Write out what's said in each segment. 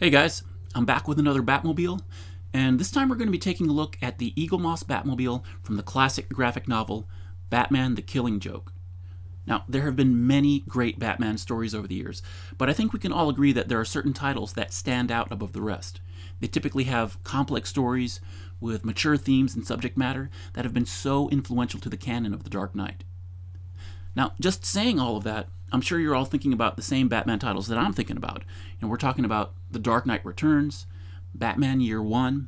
Hey guys, I'm back with another Batmobile, and this time we're going to be taking a look at the Eaglemoss Batmobile from the classic graphic novel Batman the Killing Joke. Now, there have been many great Batman stories over the years, but I think we can all agree that there are certain titles that stand out above the rest. They typically have complex stories with mature themes and subject matter that have been so influential to the canon of The Dark Knight. Now, just saying all of that, I'm sure you're all thinking about the same Batman titles that I'm thinking about. And we're talking about The Dark Knight Returns, Batman Year One,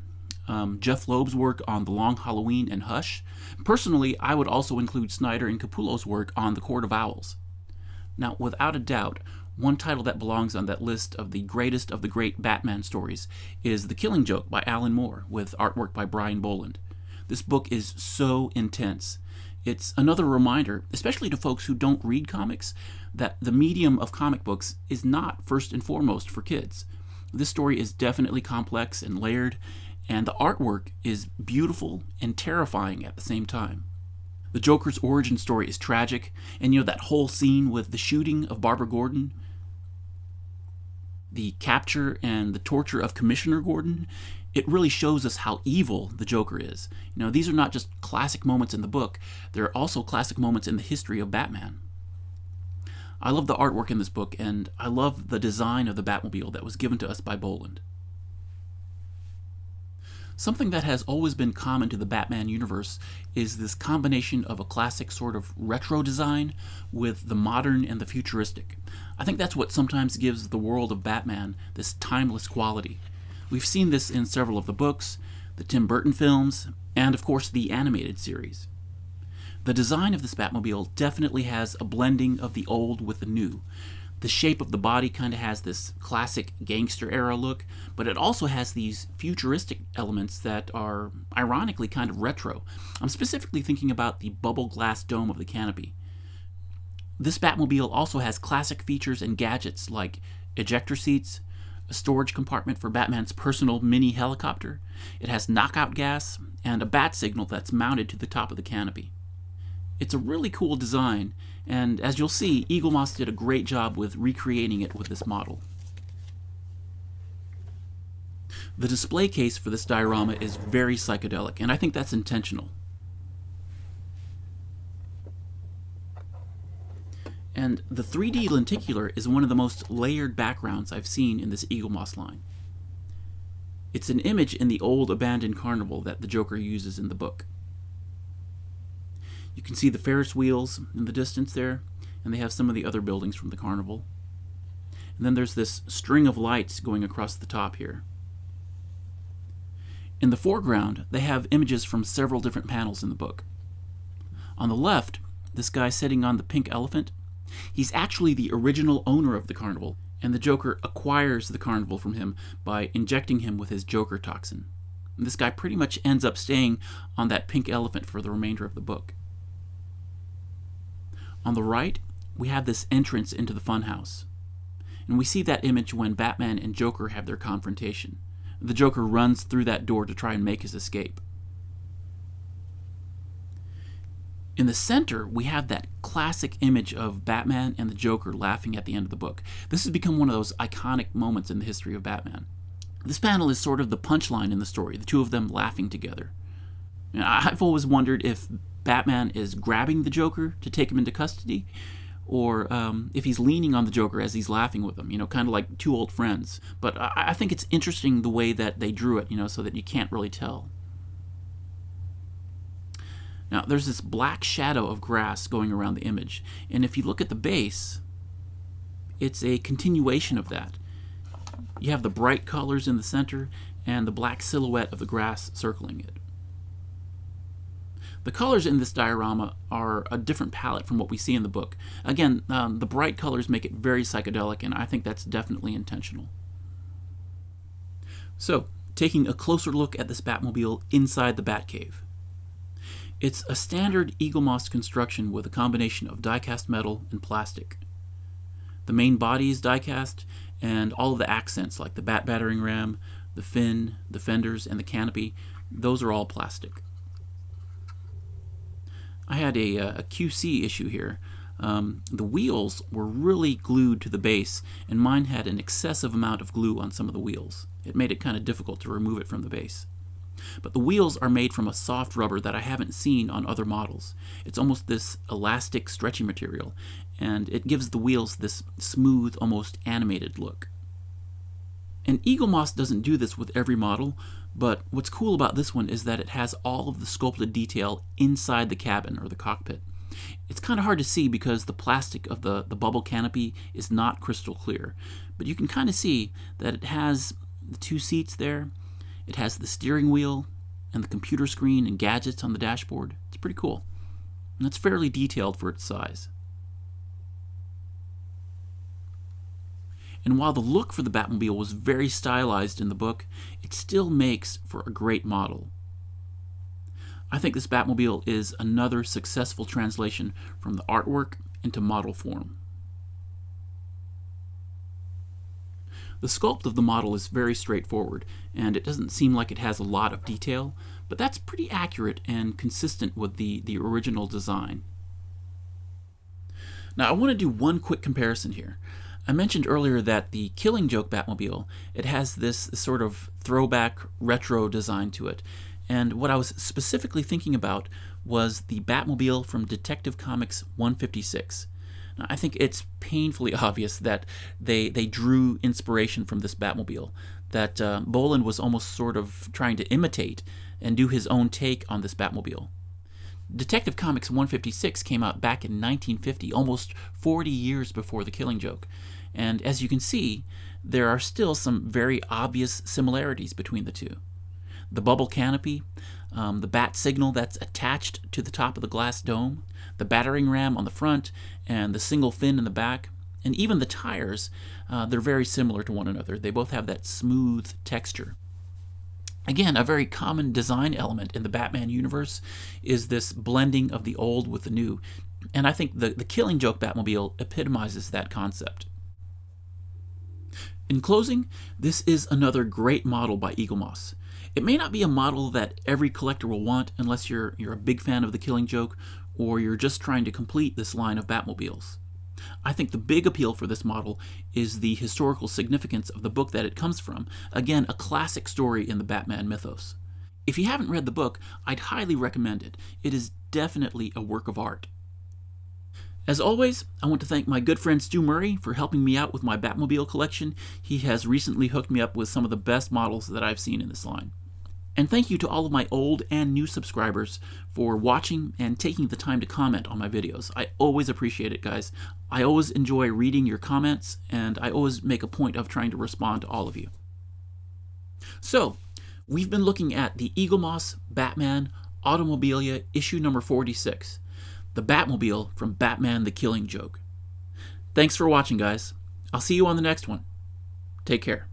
Jeff Loeb's work on The Long Halloween and Hush. Personally, I would also include Snyder and Capullo's work on The Court of Owls. Now, without a doubt, one title that belongs on that list of the greatest of the great Batman stories is The Killing Joke by Alan Moore, with artwork by Brian Bolland. This book is so intense. It's another reminder, especially to folks who don't read comics, that the medium of comic books is not first and foremost for kids. This story is definitely complex and layered, and the artwork is beautiful and terrifying at the same time. The Joker's origin story is tragic, and that whole scene with the shooting of Barbara Gordon, the capture and the torture of Commissioner Gordon, it really shows us how evil the Joker is. These are not just classic moments in the book, they're also classic moments in the history of Batman. I love the artwork in this book, and I love the design of the Batmobile that was given to us by Bolland. Something that has always been common to the Batman universe is this combination of a classic sort of retro design with the modern and the futuristic. I think that's what sometimes gives the world of Batman this timeless quality. We've seen this in several of the books, the Tim Burton films, and of course the animated series. The design of this Batmobile definitely has a blending of the old with the new. The shape of the body kind of has this classic gangster era look, but it also has these futuristic elements that are ironically kind of retro. I'm specifically thinking about the bubble glass dome of the canopy. This Batmobile also has classic features and gadgets like ejector seats, a storage compartment for Batman's personal mini helicopter. It has knockout gas, and a bat signal that's mounted to the top of the canopy. It's a really cool design, and as you'll see, Eaglemoss did a great job with recreating it with this model. The display case for this diorama is very psychedelic, and I think that's intentional. And the 3D lenticular is one of the most layered backgrounds I've seen in this Eaglemoss line. It's an image in the old abandoned carnival that the Joker uses in the book. You can see the Ferris wheels in the distance there, and they have some of the other buildings from the carnival. And then there's this string of lights going across the top here. In the foreground, they have images from several different panels in the book. On the left, this guy sitting on the pink elephant, he's actually the original owner of the carnival, and the Joker acquires the carnival from him by injecting him with his Joker toxin. And this guy pretty much ends up staying on that pink elephant for the remainder of the book. On the right, we have this entrance into the funhouse. And we see that image when Batman and Joker have their confrontation. The Joker runs through that door to try and make his escape. In the center, we have that classic image of Batman and the Joker laughing at the end of the book. This has become one of those iconic moments in the history of Batman. This panel is sort of the punchline in the story, the two of them laughing together. I've always wondered if Batman is grabbing the Joker to take him into custody, or if he's leaning on the Joker as he's laughing with him, kind of like two old friends. But I think it's interesting the way that they drew it, so that you can't really tell. Now, there's this black shadow of grass going around the image, and if you look at the base, it's a continuation of that. You have the bright colors in the center, and the black silhouette of the grass circling it. The colors in this diorama are a different palette from what we see in the book. Again, the bright colors make it very psychedelic, and I think that's definitely intentional. So, taking a closer look at this Batmobile inside the Batcave. It's a standard Eaglemoss construction with a combination of die-cast metal and plastic. The main body is die-cast, and all of the accents like the bat battering ram, the fin, the fenders, and the canopy, those are all plastic. I had a QC issue here. the wheels were really glued to the base, and mine had an excessive amount of glue on some of the wheels. It made it kind of difficult to remove it from the base. But the wheels are made from a soft rubber that I haven't seen on other models. It's almost this elastic, stretchy material, and it gives the wheels this smooth, almost animated look. And Eaglemoss doesn't do this with every model, but what's cool about this one is that it has all of the sculpted detail inside the cabin or the cockpit. It's kind of hard to see because the plastic of the bubble canopy is not crystal clear, but you can kind of see that it has the 2 seats there. It has the steering wheel and the computer screen and gadgets on the dashboard. It's pretty cool. And it's fairly detailed for its size. And while the look for the Batmobile was very stylized in the book, it still makes for a great model. I think this Batmobile is another successful translation from the artwork into model form. The sculpt of the model is very straightforward, and it doesn't seem like it has a lot of detail, but that's pretty accurate and consistent with the original design. Now I want to do one quick comparison here. I mentioned earlier that the Killing Joke Batmobile, it has this sort of throwback retro design to it, and what I was specifically thinking about was the Batmobile from Detective Comics 156. Now, I think it's painfully obvious that they drew inspiration from this Batmobile, that Bolland was almost sort of trying to imitate and do his own take on this Batmobile. Detective Comics 156 came out back in 1950, almost 40 years before The Killing Joke, and as you can see, there are still some very obvious similarities between the two. The bubble canopy, the bat signal that's attached to the top of the glass dome, the battering ram on the front, and the single fin in the back, and even the tires, they're very similar to one another. They both have that smooth texture. Again, a very common design element in the Batman universe is this blending of the old with the new, and I think the Killing Joke Batmobile epitomizes that concept. In closing, this is another great model by Eaglemoss. It may not be a model that every collector will want unless you're a big fan of The Killing Joke or you're just trying to complete this line of Batmobiles. I think the big appeal for this model is the historical significance of the book that it comes from. Again, a classic story in the Batman mythos. If you haven't read the book, I'd highly recommend it. It is definitely a work of art. As always, I want to thank my good friend Stewart Murray for helping me out with my Batmobile collection. He has recently hooked me up with some of the best models that I've seen in this line. And thank you to all of my old and new subscribers for watching and taking the time to comment on my videos. I always appreciate it, guys. I always enjoy reading your comments, and I always make a point of trying to respond to all of you. So, we've been looking at the Eaglemoss Batman Automobilia Issue No. 46, the Batmobile from Batman the Killing Joke. Thanks for watching, guys. I'll see you on the next one. Take care.